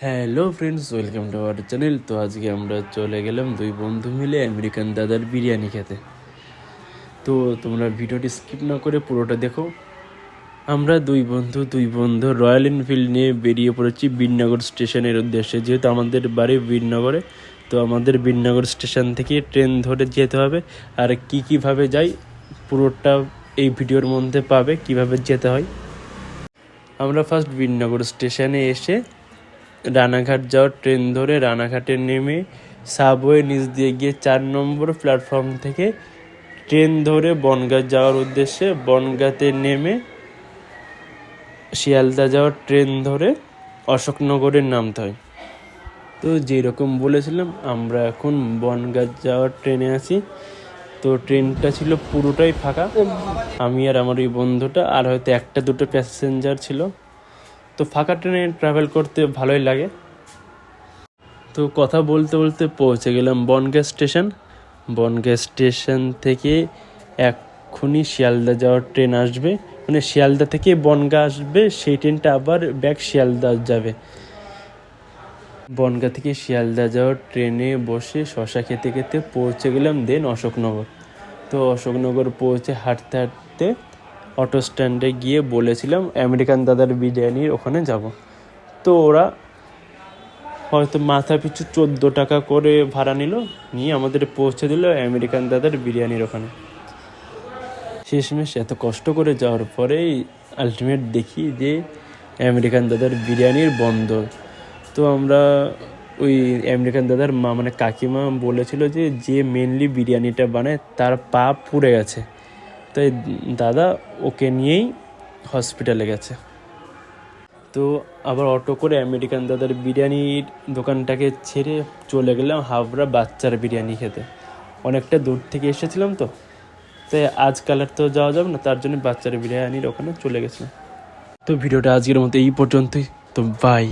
Hello friends, welcome to our channel. তো আজকে আমরা চলে গেলাম দুই বন্ধু মিলে আমেরিকান দাদার বিরিয়ানি খেতে। তো তোমরা ভিডিওটি স্কিপ না করে পুরোটা দেখো। আমরা দুই বন্ধু রয়্যাল এনফিল্ড নিয়ে বেরিয়ে পড়েছি বীরনগর স্টেশনের উদ্দেশ্যে। যেহেতু আমাদের বাড়ি বীরনগরে, তো আমাদের বীরনগর স্টেশন থেকে ট্রেন ধরে যেতে হবে। আর কীভাবে যাই পুরোটা এই ভিডিওর মধ্যে পাবে, কিভাবে যেতে হয়। আমরা ফার্স্ট বীরনগর স্টেশনে এসে রানাঘাট যাওয়ার ট্রেন ধরে রানাঘাটে নেমে সাবওয়ে নিচ দিয়ে গিয়ে 4 নম্বর প্ল্যাটফর্ম থেকে ট্রেন ধরে বনগাঁ যাওয়ার উদ্দেশ্যে বনগাঁতে নেমে শিয়ালদা যাওয়ার ট্রেন ধরে অশোকনগরে নামতে হয়। তো যেরকম বলেছিলাম, আমরা এখন বনগাঁ যাওয়ার ট্রেনে আছি। তো ট্রেনটা ছিল পুরোটাই ফাঁকা, আমি আর আমার ওই বন্ধুটা, আর হয়তো একটা দুটো প্যাসেঞ্জার ছিল। তো ফাঁকা ট্রেনে ট্রাভেল করতে ভালোই লাগে। তো কথা বলতে বলতে পৌঁছে গেলাম বনগাঁ স্টেশন। বনগাঁ স্টেশন থেকে এক্ষুনি শিয়ালদা যাওয়ার ট্রেন আসবে, মানে শিয়ালদা থেকে বনগাঁ আসবে, সেই ট্রেনটা আবার ব্যাক শিয়ালদা যাবে। বনগাঁ থেকে শিয়ালদা যাওয়ার ট্রেনে বসে শশা খেতে খেতে পৌঁছে গেলাম দেন অশোকনগর। তো অশোকনগর পৌঁছে হাঁটতে হাঁটতে অটো স্ট্যান্ডে গিয়ে বলেছিলাম আমেরিকান দাদার বিরিয়ানির ওখানে যাব। তো ওরা হয়তো মাথা পিছু 14 টাকা করে ভাড়া নিয়ে আমাদের পৌঁছে দিল আমেরিকান দাদার বিরিয়ানির ওখানে। শেষমেশ এত কষ্ট করে যাওয়ার পরেই আলটিমেট দেখি যে আমেরিকান দাদার বিরিয়ানির বন্ধ। তো আমরা ওই আমেরিকান দাদার মা মানে কাকিমা বলেছিল যে মেনলি বিরিয়ানিটা বানায় তার পা পুড়ে গেছে, তাই দাদা ওকে নিয়েই হসপিটালে গেছে। তো আবার অটো করে আমেরিকান দাদার বিরিয়ানির দোকানটাকে ছেড়ে চলে গেলাম হাবড়া বাচ্চার বিরিয়ানি খেতে। অনেকটা দূর থেকে এসেছিলাম, তো তাই আজকাল আর তো যাওয়া যাবে না, তার জন্য বাচ্চার বিরিয়ানির ওখানে চলে গেছিলাম। তো ভিডিওটা আজকের মতো এই পর্যন্তই। তো বাই।